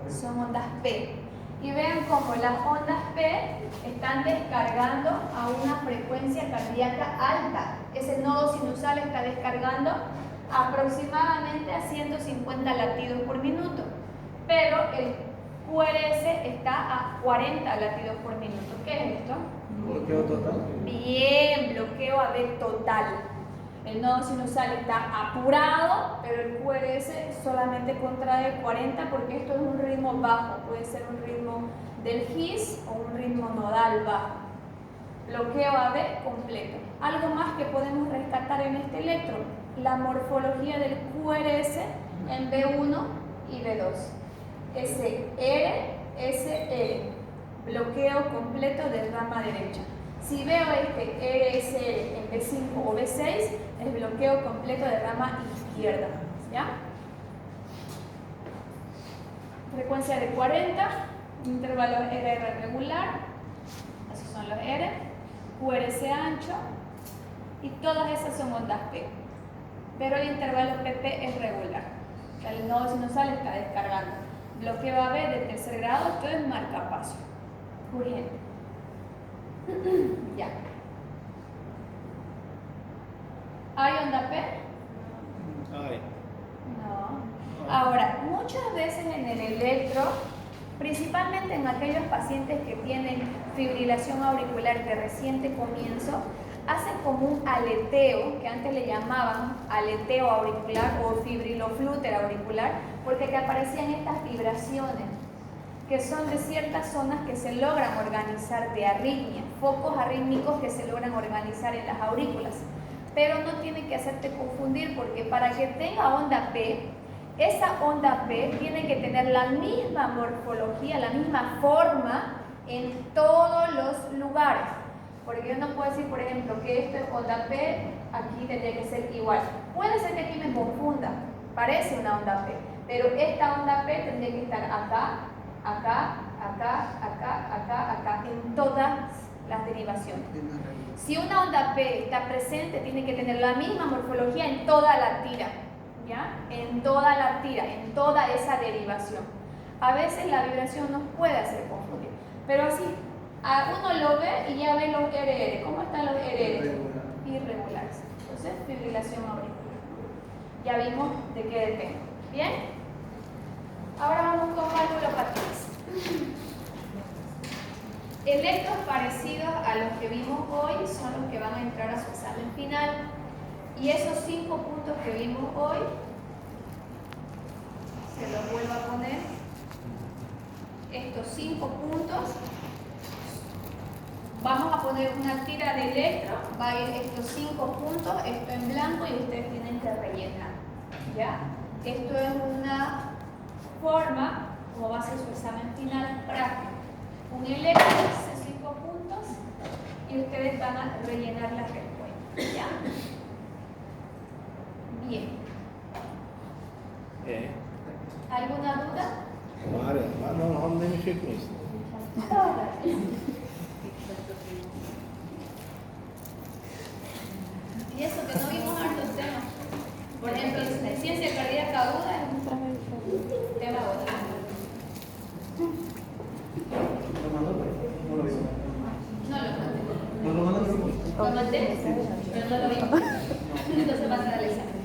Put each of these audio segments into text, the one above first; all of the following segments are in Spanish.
son ondas P. Y vean cómo las ondas P están descargando a una frecuencia cardíaca alta. Ese nodo sinusal está descargando aproximadamente a 150 latidos por minuto, pero el QRS está a 40 latidos por minuto. ¿Qué es esto? Bloqueo total. Bien, bloqueo AB total. El nodo sinusal está apurado, pero el QRS solamente contrae 40 porque esto es un ritmo bajo. Puede ser un ritmo del GIS o un ritmo nodal bajo. Bloqueo AB completo. Algo más que podemos rescatar en este electro, la morfología del QRS en B1 y B2. SR, SR. Bloqueo completo de rama derecha. Si veo este RSR en B5 o B6, es bloqueo completo de rama izquierda. ¿Ya? Frecuencia de 40, intervalo RR regular, esos son los R, QRS ancho, y todas esas son ondas P. Pero el intervalo PP es regular. O sea, el nodo sinusal está descargando. Bloqueo AB de tercer grado, esto es marcapaso. Urgente. Ya. ¿Hay onda P? Ay. No. Ahora, muchas veces en el electro, principalmente en aquellos pacientes que tienen fibrilación auricular de reciente comienzo, hacen como un aleteo, que antes le llamaban aleteo auricular o fibriloflúter auricular, porque te aparecían estas vibraciones, que son de ciertas zonas que se logran organizar de arritmia, focos arrítmicos que se logran organizar en las aurículas. Pero no tiene que hacerte confundir, porque para que tenga onda P, esa onda P tiene que tener la misma morfología, la misma forma en todos los lugares. Porque yo no puedo decir, por ejemplo, que esto es onda P, aquí tendría que ser igual. Puede ser que aquí me confunda, parece una onda P, pero esta onda P tendría que estar acá, acá, acá, acá, acá, acá, en todas las derivaciones. Si una onda P está presente, tiene que tener la misma morfología en toda la tira, ¿ya? En toda la tira, en toda esa derivación. A veces la vibración nos puede hacer confundir, pero así, a uno lo ve y ya ve los RR. ¿Cómo están los RR? Irregulares. Entonces, fibrilación auricular. Ya vimos de qué depende. ¿Bien? Ahora vamos con valvulopatías. Electros parecidos a los que vimos hoy son los que van a entrar a su examen final. Y esos 5 puntos que vimos hoy, se los vuelvo a poner. Estos 5 puntos, vamos a poner una tira de electro, va a ir estos 5 puntos, esto en blanco, y ustedes tienen que rellenar. ¿Ya? Esto es una forma como va a ser su examen final práctico. Un electro, 5 puntos, y ustedes van a rellenar la respuesta. ¿Ya? Bien. ¿Alguna duda? No, هم نمیشه نیست. Y eso que no vimos hartos temas. Por ejemplo, la ciencia cardíaca aguda es un tema bonito. No lo mandé. Lo mandé, pero no lo vimos. Entonces va a ser al examen.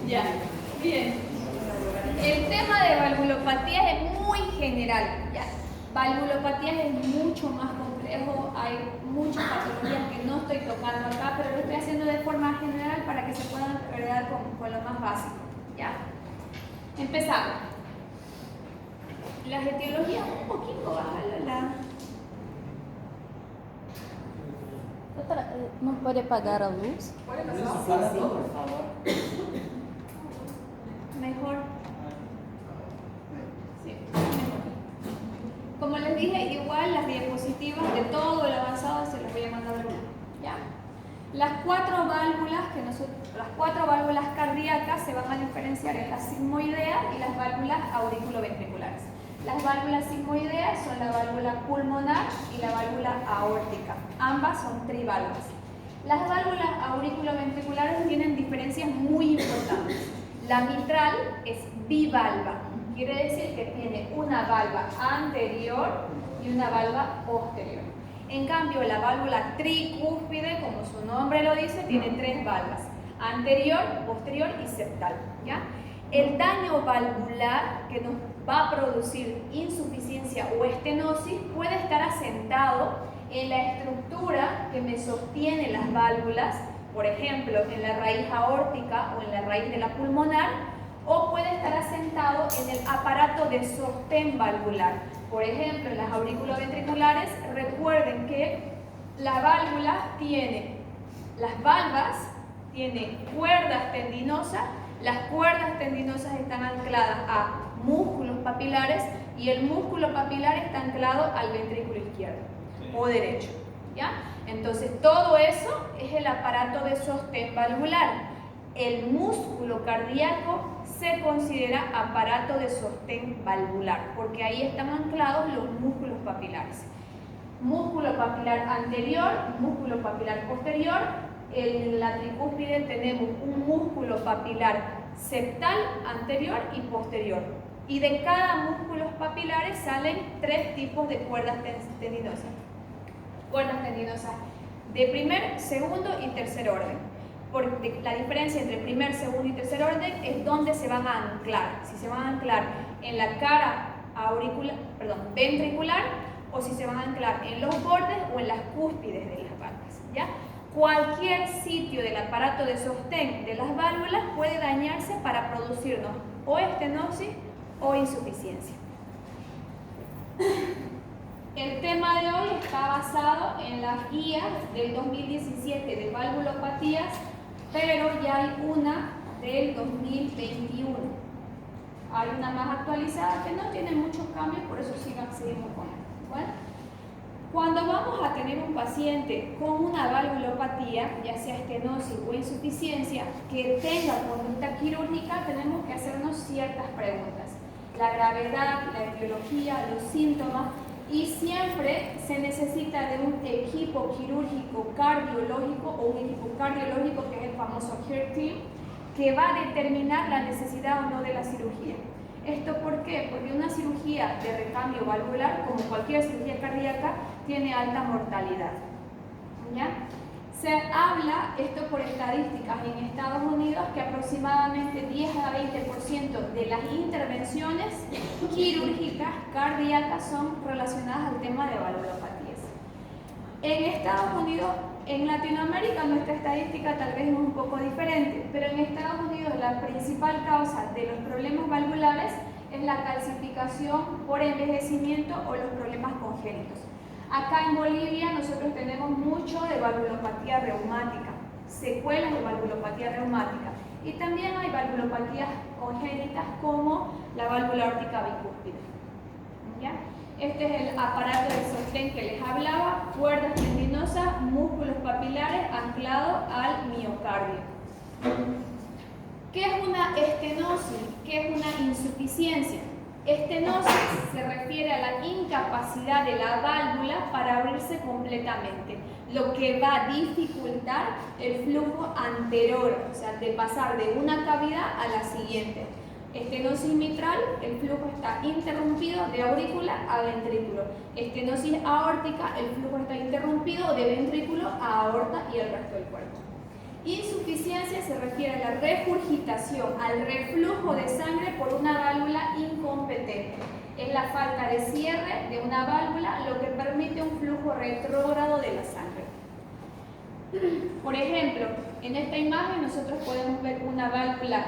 Ya, bien. El tema de valvulopatías es muy general. ¿Ya? Valvulopatías es mucho más complejo, hay muchas patologías que no estoy tocando acá, pero lo estoy haciendo de forma general para que se puedan quedar con lo más básico. ¿Ya? Empezamos. Las etiologías un poquito bajas. Doutora, não pode apagar a luz? ¿Puede pasar? Sí, por favor. Mejor. Sí, mejor. Como les dije, igual las diapositivas de todo el avanzado se las voy a mandar luego. ¿Ya? Las 4 válvulas las 4 válvulas cardíacas se van a diferenciar en la sigmoidea y las válvulas auriculoventriculares. Las válvulas sigmoideas son la válvula pulmonar y la válvula aórtica. Ambas son triválvulas. Las válvulas auriculoventriculares tienen diferencias muy importantes. La mitral es bivalva, quiere decir que tiene una valva anterior y una valva posterior. En cambio, la válvula tricúspide, como su nombre lo dice, tiene 3 valvas: anterior, posterior y septal, ¿ya? El daño valvular que nos va a producir insuficiencia o estenosis puede estar asentado en la estructura que me sostiene las válvulas, por ejemplo, en la raíz aórtica o en la raíz de la pulmonar, o puede estar asentado en el aparato de sostén valvular. Por ejemplo, en las auriculoventriculares, recuerden que la válvula tiene las valvas, tiene cuerdas tendinosas. Las cuerdas tendinosas están ancladas a músculos papilares y el músculo papilar está anclado al ventrículo izquierdo o derecho, ¿ya? Entonces, todo eso es el aparato de sostén valvular. El músculo cardíaco se considera aparato de sostén valvular porque ahí están anclados los músculos papilares. Músculo papilar anterior, músculo papilar posterior. En la tricúspide tenemos un músculo papilar septal anterior y posterior. Y de cada músculo papilares salen 3 tipos de cuerdas tendinosas. Cuerdas tendinosas de primer, segundo y tercer orden. Porque la diferencia entre primer, segundo y tercer orden es dónde se van a anclar. Si se van a anclar en la cara ventricular o si se van a anclar en los bordes o en las cúspides de las valvas, ¿ya? Cualquier sitio del aparato de sostén de las válvulas puede dañarse para producirnos o estenosis o insuficiencia. El tema de hoy está basado en las guías del 2017 de valvulopatías, pero ya hay una del 2021. Hay una más actualizada que no tiene muchos cambios, por eso seguimos con ella. ¿Vale? Cuando vamos a tener un paciente con una valvulopatía, ya sea estenosis o insuficiencia, que tenga conducta quirúrgica, tenemos que hacernos ciertas preguntas. La gravedad, la etiología, los síntomas, y siempre se necesita de un equipo quirúrgico cardiológico o un equipo cardiológico que es el famoso Care Team, que va a determinar la necesidad o no de la cirugía. ¿Esto por qué? Porque una cirugía de recambio valvular, como cualquier cirugía cardíaca, tiene alta mortalidad, ¿ya? Se habla, esto por estadísticas en Estados Unidos, que aproximadamente 10 a 20% de las intervenciones quirúrgicas cardíacas son relacionadas al tema de valvulopatías. En Estados Unidos, en Latinoamérica nuestra estadística tal vez es un poco diferente, pero en Estados Unidos la principal causa de los problemas valvulares es la calcificación por envejecimiento o los problemas congénitos. Acá en Bolivia nosotros tenemos mucho de valvulopatía reumática, secuelas de valvulopatía reumática, y también hay valvulopatías congénitas como la válvula aórtica bicúspide, ¿ya? Este es el aparato de sostén que les hablaba, cuerdas tendinosas, músculos papilares anclados al miocardio. ¿Qué es una estenosis? ¿Qué es una insuficiencia? Estenosis se refiere a la incapacidad de la válvula para abrirse completamente, lo que va a dificultar el flujo anterior, o sea, de pasar de una cavidad a la siguiente. Estenosis mitral, el flujo está interrumpido de aurícula a ventrículo. Estenosis aórtica, el flujo está interrumpido de ventrículo a aorta y el resto del cuerpo. Insuficiencia se refiere a la regurgitación, al reflujo de sangre por una válvula incompetente. Es la falta de cierre de una válvula lo que permite un flujo retrógrado de la sangre. Por ejemplo, en esta imagen nosotros podemos ver una válvula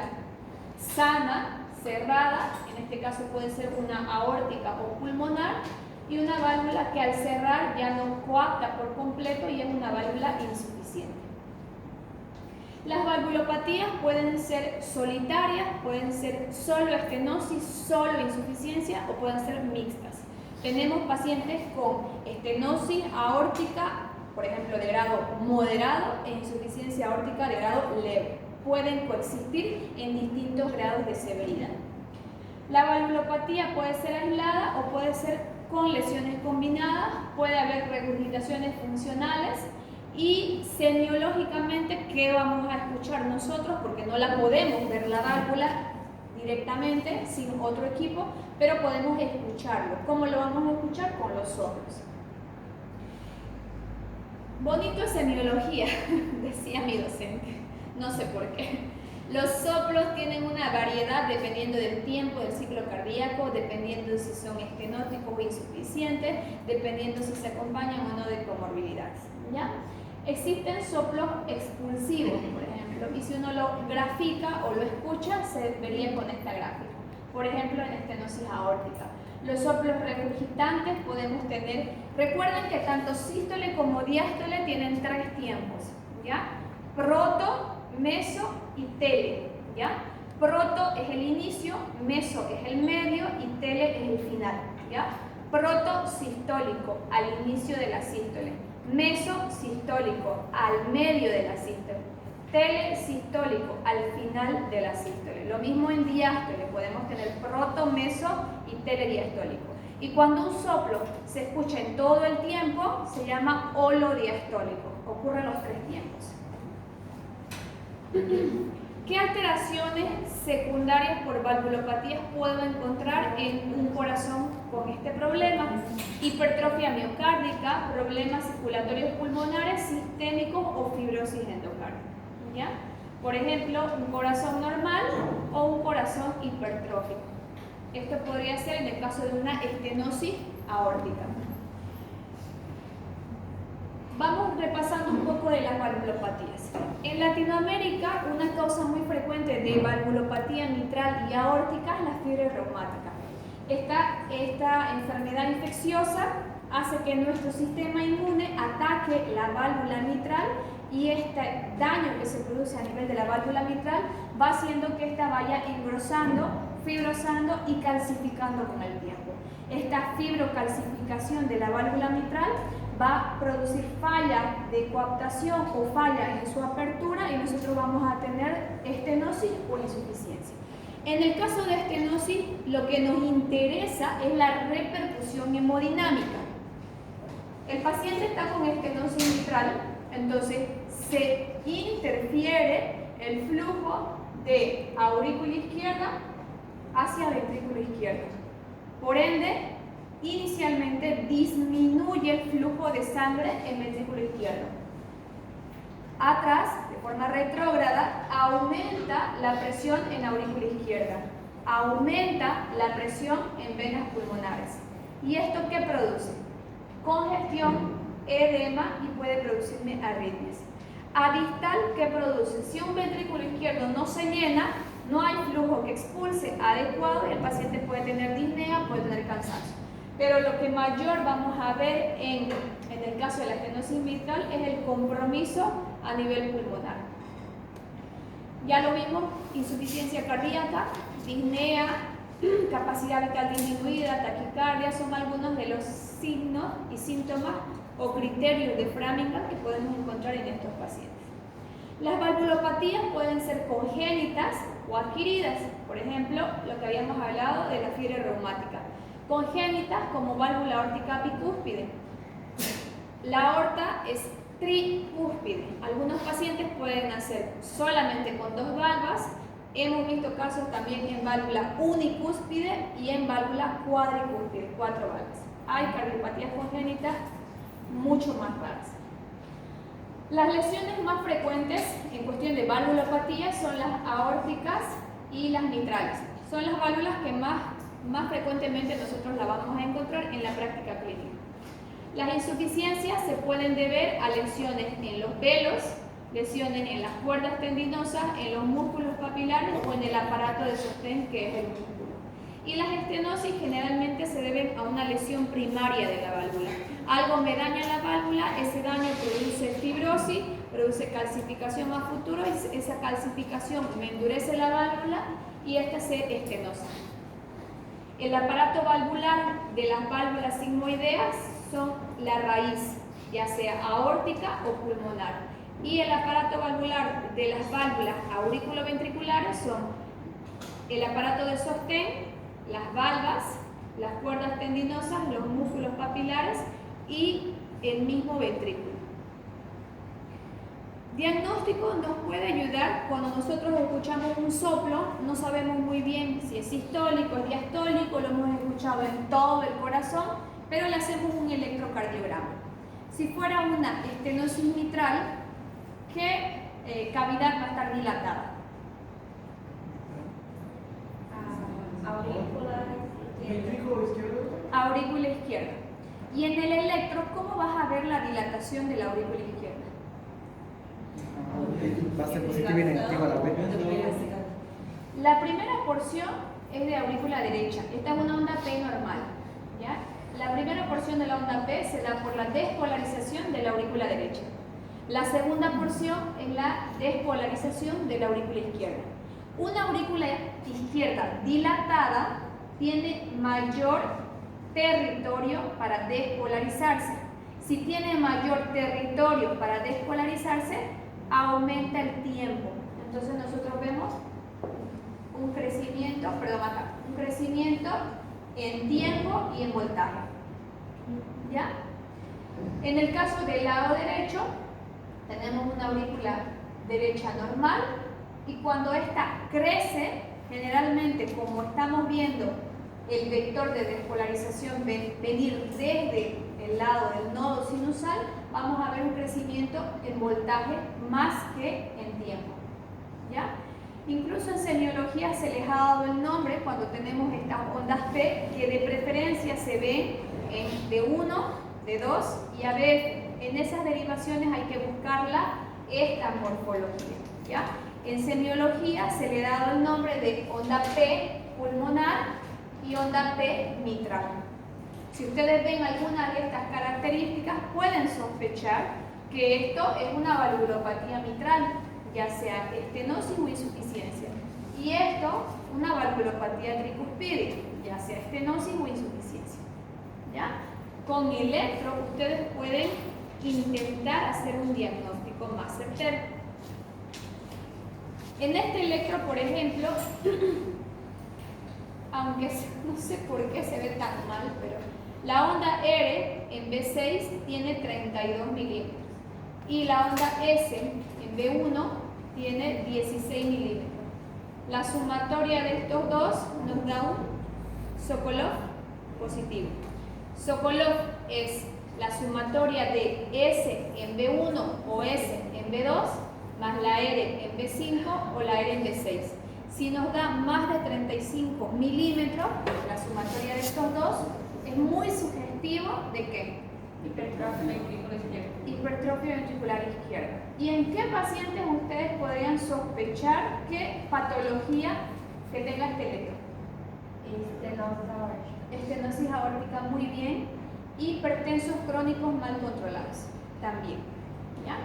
sana, cerrada, en este caso puede ser una aórtica o pulmonar, y una válvula que al cerrar ya no coapta por completo y es una válvula insuficiente. Las valvulopatías pueden ser solitarias, pueden ser solo estenosis, solo insuficiencia o pueden ser mixtas. Tenemos pacientes con estenosis aórtica, por ejemplo, de grado moderado e insuficiencia aórtica de grado leve. Pueden coexistir en distintos grados de severidad. La valvulopatía puede ser aislada o puede ser con lesiones combinadas, puede haber regurgitaciones funcionales Y semiológicamente, ¿qué vamos a escuchar nosotros? Porque no la podemos ver la válvula directamente sin otro equipo, pero podemos escucharlo. ¿Cómo lo vamos a escuchar? Con los soplos. Bonito es semiología, decía mi docente, no sé por qué. Los soplos tienen una variedad dependiendo del tiempo del ciclo cardíaco, dependiendo si son estenóticos o insuficientes, dependiendo si se acompañan o no de comorbilidades, ¿ya? Existen soplos expulsivos, por ejemplo, y si uno lo grafica o lo escucha, se vería con esta gráfica. Por ejemplo, en estenosis aórtica. Los soplos regurgitantes podemos tener, recuerden que tanto sístole como diástole tienen 3 tiempos, ¿ya? Proto, meso y tele, ¿ya? Proto es el inicio, meso es el medio y tele es el final, ¿ya? Proto sistólico al inicio de la sístole, meso sistólico al medio de la sístole, tele sistólico al final de la sístole. Lo mismo en diástole, podemos tener proto, meso y tele diastólico. Y cuando un soplo se escucha en todo el tiempo, se llama holodiastólico. Ocurren los 3 tiempos. ¿Qué alteraciones secundarias por valvulopatías puedo encontrar en un corazón con este problema? Hipertrofia miocárdica, problemas circulatorios pulmonares, sistémicos o fibrosis endocárdica, ¿ya? Por ejemplo, un corazón normal o un corazón hipertrófico. Esto podría ser en el caso de una estenosis aórtica. Vamos repasando un poco de las valvulopatías. En Latinoamérica, una causa muy frecuente de valvulopatía mitral y aórtica es la fiebre reumática. Esta enfermedad infecciosa hace que nuestro sistema inmune ataque la válvula mitral y este daño que se produce a nivel de la válvula mitral va haciendo que ésta vaya engrosando, fibrosando y calcificando con el tiempo. Esta fibrocalcificación de la válvula mitral va a producir falla de coaptación o falla en su apertura y nosotros vamos a tener estenosis o insuficiencia. En el caso de estenosis, lo que nos interesa es la repercusión hemodinámica. El paciente está con estenosis mitral, entonces se interfiere el flujo de aurícula izquierda hacia ventrículo izquierdo. Por ende, inicialmente disminuye el flujo de sangre en ventrículo izquierdo. Atrás, de forma retrógrada, aumenta la presión en aurícula izquierda, aumenta la presión en venas pulmonares. ¿Y esto qué produce? Congestión, edema y puede producirme arritmias. A distal, ¿qué produce? Si un ventrículo izquierdo no se llena, no hay flujo que expulse adecuado y el paciente puede tener disnea, puede tener cansancio. Pero lo que mayor vamos a ver en el caso de la estenosis mitral es el compromiso a nivel pulmonar. Ya lo vimos, insuficiencia cardíaca, disnea, capacidad vital disminuida, taquicardia, son algunos de los signos y síntomas o criterios de Framingham que podemos encontrar en estos pacientes. Las valvulopatías pueden ser congénitas o adquiridas, por ejemplo, lo que habíamos hablado de la fiebre reumática. Congénitas como válvula aórtica bicúspide. La aorta es tricúspide. Algunos pacientes pueden nacer solamente con 2 valvas. Hemos visto casos también en válvula unicúspide y en válvula cuadricúspide, 4 valvas. Hay cardiopatías congénitas mucho más raras. Las lesiones más frecuentes en cuestión de valvulopatía son las aórticas y las mitrales. Son las válvulas que más frecuentemente nosotros la vamos a encontrar en la práctica clínica. Las insuficiencias se pueden deber a lesiones en los velos, lesiones en las cuerdas tendinosas, en los músculos papilares o en el aparato de sostén que es el músculo. Y las estenosis generalmente se deben a una lesión primaria de la válvula. Algo me daña la válvula, ese daño produce fibrosis, produce calcificación a futuro y esa calcificación me endurece la válvula y esta se estenosa. El aparato valvular de las válvulas sigmoideas son la raíz, ya sea aórtica o pulmonar. Y el aparato valvular de las válvulas auriculoventriculares son el aparato de sostén, las valvas, las cuerdas tendinosas, los músculos papilares y el mismo ventrículo. Diagnóstico nos puede ayudar cuando nosotros escuchamos un soplo, no sabemos muy bien si es sistólico, es diastólico, lo hemos escuchado en todo el corazón, pero le hacemos un electrocardiograma. Si fuera una estenosis mitral, ¿qué cavidad va a estar dilatada? Aurícula izquierda. Y en el electro, ¿cómo vas a ver la dilatación de la aurícula izquierda? Va a ser positiva y negativa a la vez. La primera porción es de aurícula derecha. Esta es una onda P normal, ¿ya? La primera porción de la onda P se da por la despolarización de la aurícula derecha. La segunda porción es la despolarización de la aurícula izquierda. Una aurícula izquierda dilatada tiene mayor territorio para despolarizarse. Si tiene mayor territorio para despolarizarse, aumenta el tiempo. Entonces nosotros vemos un crecimiento, un crecimiento en tiempo y en voltaje. ¿Ya? En el caso del lado derecho, tenemos una aurícula derecha normal y cuando esta crece, generalmente como estamos viendo el vector de despolarización venir desde el lado del nodo sinusal, vamos a ver un crecimiento en voltaje más que en tiempo. ¿Ya? Incluso en semiología se les ha dado el nombre cuando tenemos estas ondas P que de preferencia se ven en de 1, de 2 y a ver, en esas derivaciones hay que buscarla esta morfología. ¿Ya? En semiología se le ha dado el nombre de onda P pulmonar y onda P mitral. Si ustedes ven alguna de estas características, pueden sospechar que esto es una valvulopatía mitral, ya sea estenosis o insuficiencia. Y esto, una valvulopatía tricuspide, ya sea estenosis o insuficiencia. ¿Ya? Con electro, ustedes pueden intentar hacer un diagnóstico más certero. En este electro, por ejemplo, aunque no sé por qué se ve tan mal, pero la onda R en B6 tiene 32 milímetros y la onda S en B1 tiene 16 milímetros. La sumatoria de estos dos nos da un Sokolov positivo. Sokolov es la sumatoria de S en B1 o S en B2 más la R en B5 o la R en B6. Si nos da más de 35 milímetros, la sumatoria de estos dos es muy sugestivo de que hipertrofia ventricular izquierda. Hipertrofia ventricular izquierda. ¿Y en qué pacientes ustedes podrían sospechar qué patología que tenga este electro? Estenosis aórtica, muy bien. Hipertensos crónicos mal controlados, también. ¿Ya?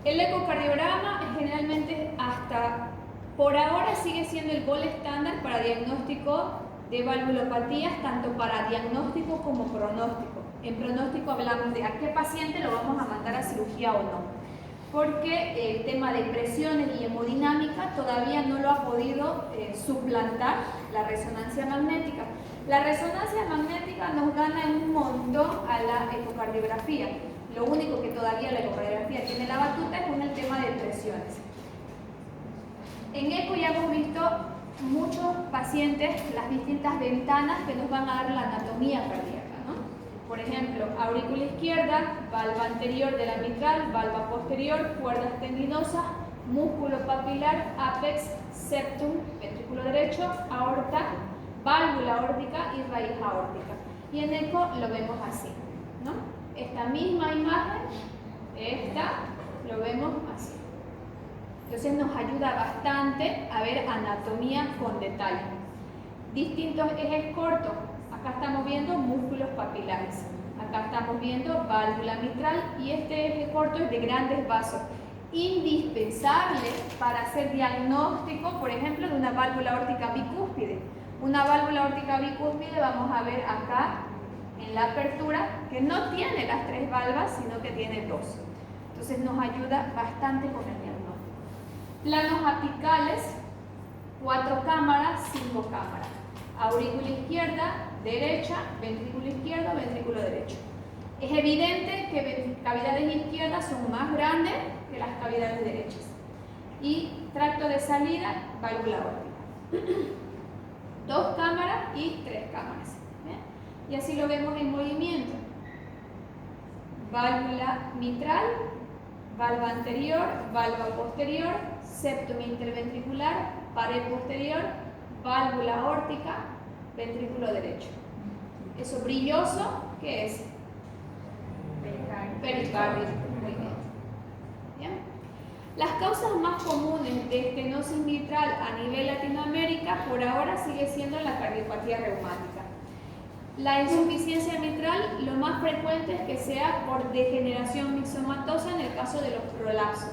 El ecocardiograma generalmente hasta por ahora sigue siendo el gold estándar para diagnóstico de valvulopatías, tanto para diagnóstico como pronóstico. En pronóstico hablamos de a qué paciente lo vamos a mandar a cirugía o no, porque el tema de presiones y hemodinámica todavía no lo ha podido suplantar la resonancia magnética. La resonancia magnética nos gana un montón a la ecocardiografía. Lo único que todavía la ecocardiografía tiene la batuta es con el tema de presiones. En eco ya hemos visto muchos pacientes, las distintas ventanas que nos van a dar la anatomía cardíaca, ¿no? Por ejemplo, aurícula izquierda, valva anterior de la mitral, valva posterior, cuerdas tendinosas, músculo papilar, ápex, septum, ventrículo derecho, aorta, válvula aórtica y raíz aórtica. Y en eco lo vemos así, ¿no? Esta misma imagen, esta, lo vemos así. Entonces nos ayuda bastante a ver anatomía con detalle. Distintos ejes cortos. Acá estamos viendo músculos papilares. Acá estamos viendo válvula mitral y este eje corto es de grandes vasos. Indispensable para hacer diagnóstico, por ejemplo, de una válvula aórtica bicúspide. Una válvula aórtica bicúspide vamos a ver acá en la apertura que no tiene las 3 valvas, sino que tiene 2. Entonces nos ayuda bastante con el diagnóstico. Planos apicales, 4 cámaras, 5 cámaras. Aurícula izquierda, derecha, ventrículo izquierdo, ventrículo derecho. Es evidente que cavidades izquierdas son más grandes que las cavidades derechas. Y tracto de salida, válvula aórtica. 2 cámaras y 3 cámaras. ¿Bien? Y así lo vemos en movimiento. Válvula mitral, valva anterior, valva posterior, septum interventricular, pared posterior, válvula aórtica, ventrículo derecho. Eso brilloso, ¿qué es? Pericardio. Muy bien. ¿Bien? Las causas más comunes de estenosis mitral a nivel Latinoamérica por ahora sigue siendo la cardiopatía reumática. La insuficiencia mitral, lo más frecuente es que sea por degeneración mixomatosa en el caso de los prolapsos.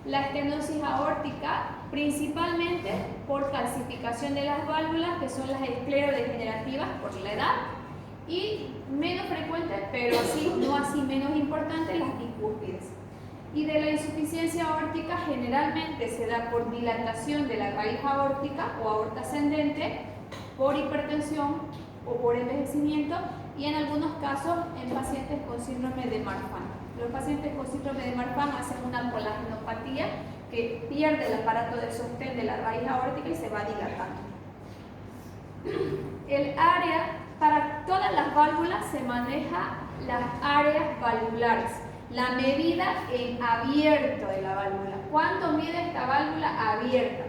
La estenosis aórtica, principalmente por calcificación de las válvulas, que son las esclerodegenerativas por la edad, y menos frecuente, pero no así menos importante, las bicúspides. Y de la insuficiencia aórtica generalmente se da por dilatación de la raíz aórtica o aorta ascendente, por hipertensión o por envejecimiento, y en algunos casos en pacientes con síndrome de Marfan. Los pacientes con síndrome de Marfan hacen una colagenopatía que pierde el aparato de sostén de la raíz aórtica y se va dilatando. El área, para todas las válvulas se maneja las áreas valvulares, la medida en abierto de la válvula. ¿Cuánto mide esta válvula abierta?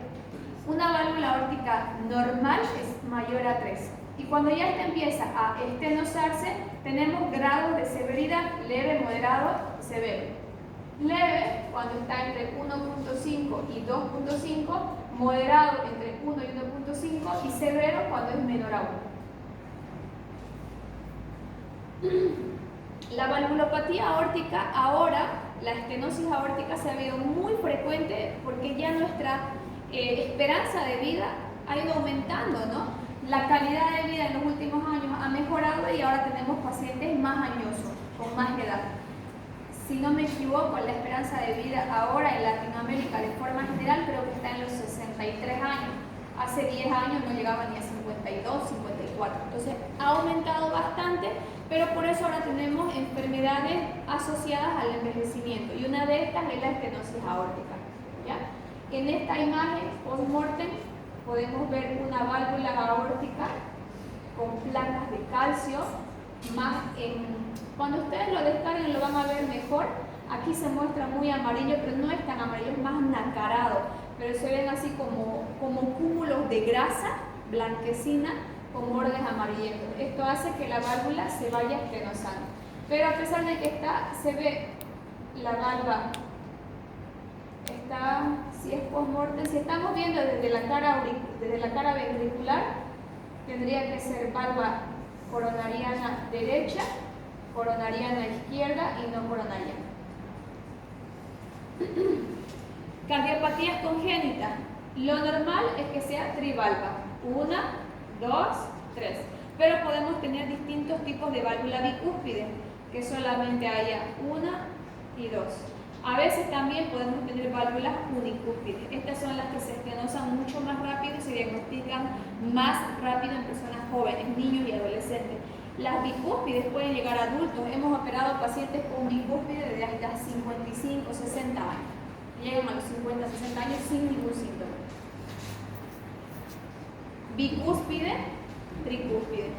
Una válvula aórtica normal es mayor a 3. Y cuando ya esta empieza a estenosarse, tenemos grados de severidad: leve, moderado, severo. Leve, cuando está entre 1.5 y 2.5, moderado entre 1 y 1.5 y severo cuando es menor a 1. La valvulopatía aórtica, ahora, la estenosis aórtica se ha visto muy frecuente porque ya nuestra esperanza de vida ha ido aumentando, ¿no? La calidad de vida en los últimos años ha mejorado y ahora tenemos pacientes más añosos, con más edad. Si no me equivoco, la esperanza de vida ahora en Latinoamérica de forma general creo que está en los 63 años. Hace 10 años no llegaba ni a 52, 54. Entonces ha aumentado bastante, pero por eso ahora tenemos enfermedades asociadas al envejecimiento. Y una de estas es la estenosis aórtica. ¿Ya? En esta imagen post-mortem podemos ver una válvula aórtica con placas de calcio. Cuando ustedes lo descarguen lo van a ver mejor. Aquí se muestra muy amarillo, pero no es tan amarillo, es más nacarado. Pero se ven así como cúmulos de grasa blanquecina con bordes amarillentos. Esto hace que la válvula se vaya estenosando. Pero a pesar de que se ve la válvula, si es post-mortem, si estamos viendo desde la cara ventricular, tendría que ser válvula coronariana derecha, coronariana izquierda y no coronariana. Cardiopatías congénitas. Lo normal es que sea trivalva. 1, 2, 3. Pero podemos tener distintos tipos de válvula bicúspide, que solamente haya 1 y 2. A veces también podemos tener válvulas unicúspides. Estas son las que se estenosan mucho más rápido y se diagnostican más rápido en personas jóvenes, niños y adolescentes. Las bicúspides pueden llegar a adultos. Hemos operado pacientes con bicúspides de hasta 55, 60 años. Llegan a los 50, 60 años sin ningún síntoma. Bicúspide, tricúspide.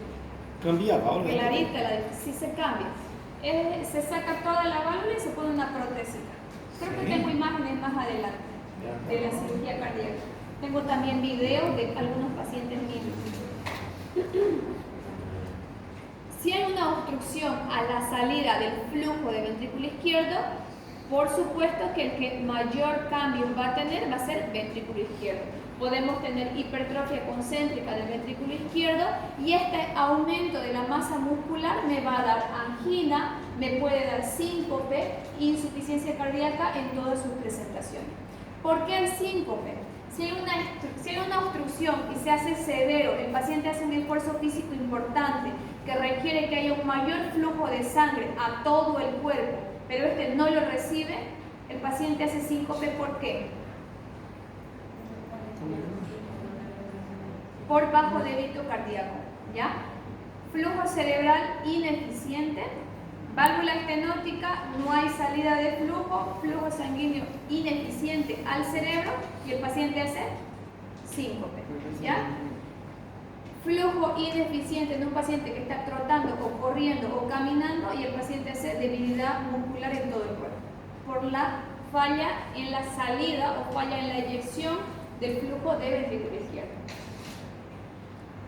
Cambiaba ahora. Clarita, sí se cambia. Se saca toda la válvula y se pone una prótesis. Creo que tengo imágenes más adelante de la cirugía cardíaca. Tengo también videos de algunos pacientes míos. Si hay una obstrucción a la salida del flujo de ventrículo izquierdo, por supuesto que el que mayor cambio va a tener va a ser ventrículo izquierdo. Podemos tener hipertrofia concéntrica del ventrículo izquierdo y este aumento de la masa muscular me va a dar angina, me puede dar síncope, insuficiencia cardíaca en todas sus presentaciones. ¿Por qué el síncope? Si hay una obstrucción y se hace severo, el paciente hace un esfuerzo físico importante que requiere que haya un mayor flujo de sangre a todo el cuerpo, pero este no lo recibe, el paciente hace síncope. ¿Por qué? Por bajo débito cardíaco, ¿ya? Flujo cerebral ineficiente Válvula estenótica, no hay salida de flujo, flujo sanguíneo ineficiente al cerebro y el paciente hace síncope, ¿ya? Flujo ineficiente en un paciente que está trotando o corriendo o caminando y el paciente hace debilidad muscular en todo el cuerpo por la falla en la salida o falla en la eyección del flujo de ventrículo izquierdo.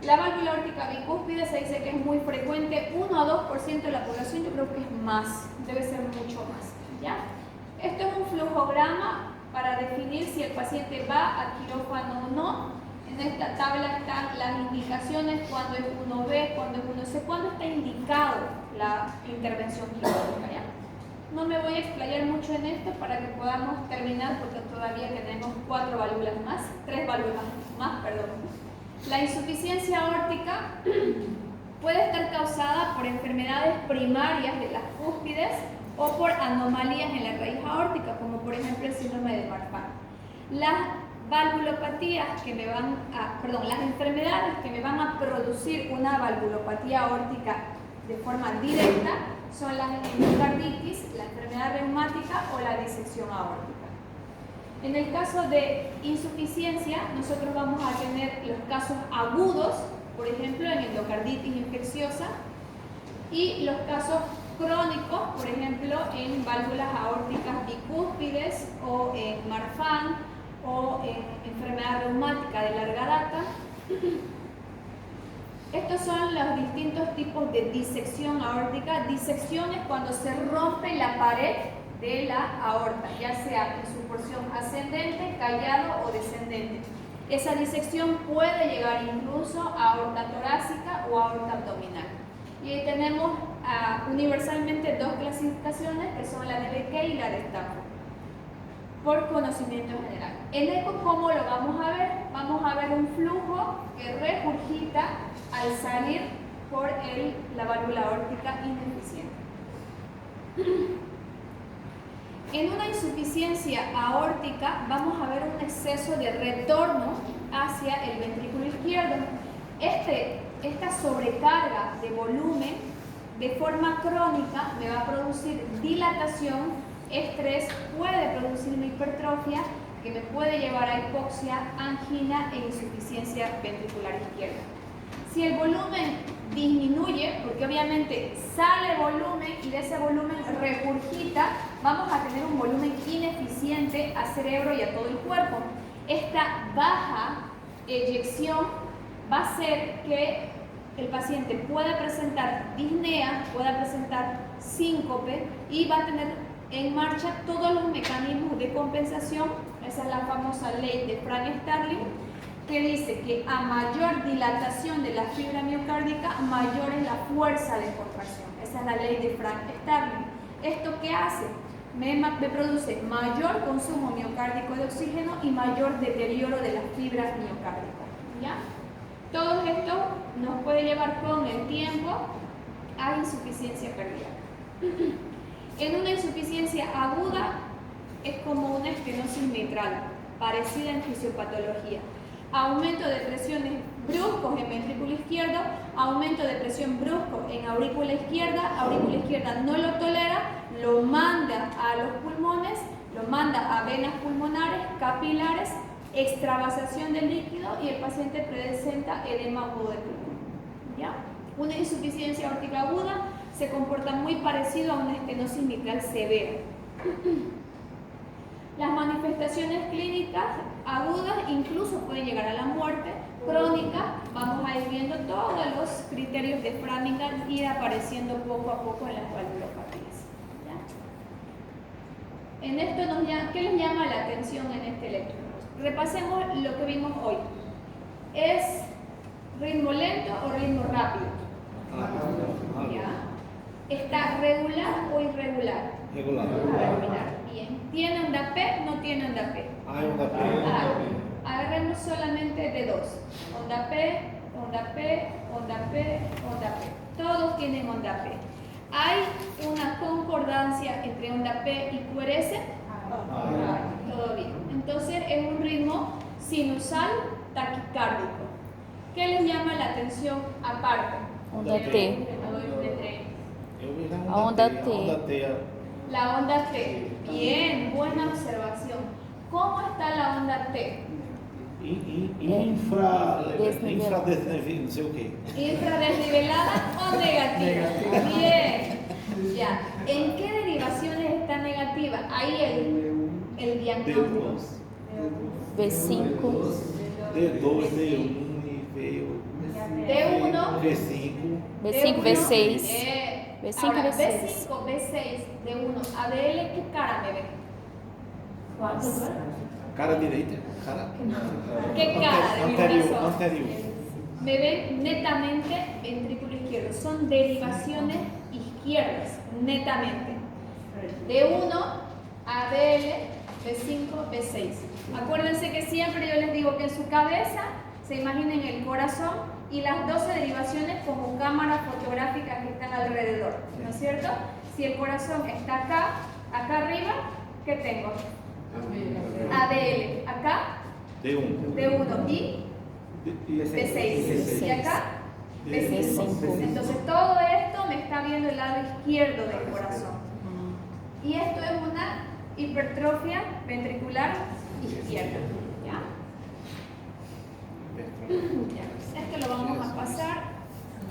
La válvula aórtica bicúspide se dice que es muy frecuente, 1 a 2% de la población, yo creo que es más, debe ser mucho más, ¿ya? Esto es un flujograma para definir si el paciente va a quirófano o no. En esta tabla están las indicaciones, cuando es 1B, cuando es 1C, cuando está indicado la intervención quirúrgica, ¿ya? No me voy a explayar mucho en esto para que podamos terminar porque todavía tenemos 4 válvulas más, 3 válvulas más, perdón. La insuficiencia aórtica puede estar causada por enfermedades primarias de las cúspides o por anomalías en la raíz aórtica, como por ejemplo el síndrome de Marfan. Las valvulopatías las enfermedades que me van a producir una valvulopatía aórtica de forma directa son la endocarditis, la enfermedad reumática o la disección aórtica. En el caso de insuficiencia, nosotros vamos a tener los casos agudos, por ejemplo, en endocarditis infecciosa, y los casos crónicos, por ejemplo, en válvulas aórticas bicúspides o en Marfan o en enfermedad reumática de larga data. Estos son los distintos tipos de disección aórtica. Disección es cuando se rompe la pared de la aorta, ya sea en su porción ascendente, callado o descendente. Esa disección puede llegar incluso a aorta torácica o aorta abdominal. Y ahí tenemos universalmente 2 clasificaciones, que son la de Beckey y la de Stafford, por conocimiento general. En eco, ¿cómo lo vamos a ver? Vamos a ver un flujo que regurgita al salir por la válvula aórtica ineficiente. En una insuficiencia aórtica vamos a ver un exceso de retorno hacia el ventrículo izquierdo. Esta sobrecarga de volumen de forma crónica me va a producir dilatación, estrés, puede producir una hipertrofia que me puede llevar a hipoxia, angina e insuficiencia ventricular izquierda. Si el volumen disminuye, porque obviamente sale volumen y de ese volumen regurgita, vamos a tener un volumen ineficiente al cerebro y a todo el cuerpo. Esta baja eyección va a hacer que el paciente pueda presentar disnea, pueda presentar síncope y va a tener en marcha todos los mecanismos de compensación. Esa es la famosa ley de Frank-Starling, que dice que a mayor dilatación de la fibra miocárdica, mayor es la fuerza de contracción. Esa es la ley de Frank-Starling. ¿Esto qué hace? Me produce mayor consumo miocárdico de oxígeno y mayor deterioro de las fibras miocárdicas, ¿ya? Todo esto nos puede llevar con el tiempo a insuficiencia cardíaca. En una insuficiencia aguda es como una estenosis mitral, parecida en fisiopatología. Aumento de presiones bruscos en ventrículo izquierdo, aumento de presión brusco en aurícula izquierda no lo tolera, lo manda a los pulmones, lo manda a venas pulmonares, capilares, extravasación del líquido y el paciente presenta edema agudo de pulmón, ¿ya? Una insuficiencia aórtica aguda se comporta muy parecido a una estenosis mitral severa. Las manifestaciones clínicas agudas incluso pueden llegar a la muerte. Crónica, vamos a ir viendo todos los criterios de Framingham ir apareciendo poco a poco en las valvulopatías, ¿ya? En esto ¿qué les llama la atención en este electro? Repasemos lo que vimos hoy. ¿Es ritmo lento o ritmo rápido? ¿Ya? ¿Está regular o irregular? Regular. Regular. Bien. ¿Tiene onda P? ¿No tiene onda P? Hay una Agarremos solamente de 2. Onda P, onda P, onda P, onda P. Todos tienen onda P. ¿Hay una concordancia entre onda P y QRS? Todo bien. Entonces es un ritmo sinusal taquicárdico. ¿Qué les llama la atención aparte? Onda T. Eu vi A onda T. A onda T. La onda T. Bien, buena observación. ¿Cómo está la onda T? Infradesnivel, não sei o quê. ¿Infradesnivelada o negativa? Bien. Ya. ¿En qué derivaciones está negativa? Ahí el diagnóstico. B5, D2, D1 e veio D1, V5. B5, B6. B5 Ahora, y B6. B5, B6, D1, ADL, ¿qué cara me ve? Cara direita. Cara. ¿Qué cara de mi corazón? Anterior. Me ven netamente ventrículo izquierdo. Son derivaciones izquierdas, netamente. D1, ADL, B5, B6. Acuérdense que siempre yo les digo que en su cabeza se imaginen el corazón y las 12 derivaciones como cámaras fotográficas que están alrededor, ¿no es cierto? Si el corazón está acá arriba, ¿qué tengo? ADL, acá D1. D1 y B6. Y acá B5. Entonces todo esto me está viendo el lado izquierdo del corazón. Y esto es una hipertrofia ventricular izquierda. ¿Ya? Esto lo vamos a pasar.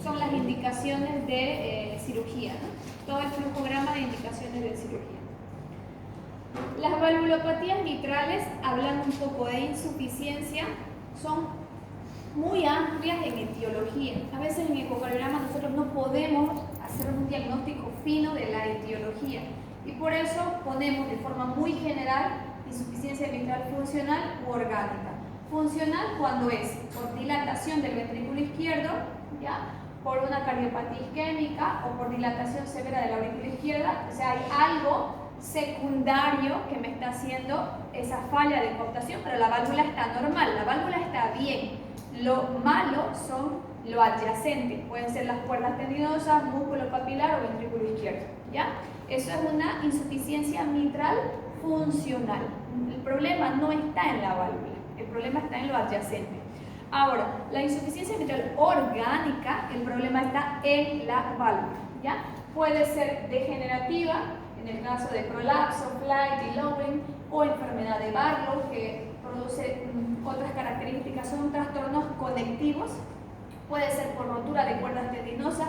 Son las indicaciones de cirugía, ¿no? Todo el flujograma de indicaciones de cirugía. Las valvulopatías mitrales, hablando un poco de insuficiencia, son muy amplias en etiología. A veces en ecocardiograma nosotros no podemos hacer un diagnóstico fino de la etiología y por eso ponemos de forma muy general insuficiencia mitral funcional u orgánica. Funcional cuando es por dilatación del ventrículo izquierdo, ¿ya? Por una cardiopatía isquémica o por dilatación severa de la aurícula izquierda, o sea, hay algo secundario que me está haciendo esa falla de cooptación, pero la válvula está normal, la válvula está bien. Lo malo son lo adyacente, pueden ser las cuerdas tendinosas, músculo papilar o ventrículo izquierdo, ¿ya? Eso es una insuficiencia mitral funcional. El problema no está en la válvula, el problema está en lo adyacente. Ahora, la insuficiencia mitral orgánica, el problema está en la válvula, ¿ya? Puede ser degenerativa, en el caso de prolapso, flight y lowering, o enfermedad de Barlow, que produce otras características, son trastornos conectivos. Puede ser por rotura de cuerdas tendinosas,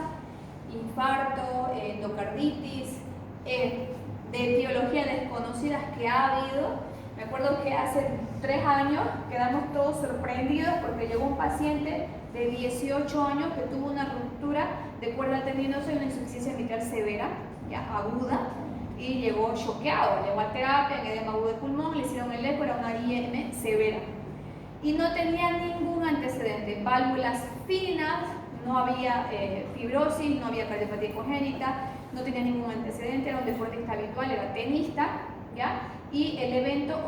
infarto, endocarditis, de etiología desconocidas que ha habido. Me acuerdo que hace 3 años quedamos todos sorprendidos porque llegó un paciente de 18 años que tuvo una ruptura de cuerda tendinosa y una insuficiencia mitral severa, ya aguda, y llegó choqueado, llegó a terapia, en edema agudo de pulmón, le hicieron el eco, era una IM severa. Y no tenía ningún antecedente, válvulas finas, no había fibrosis, no había cardiopatía congénita, no tenía ningún antecedente, era un deportista habitual, era tenista, ¿ya? Y el evento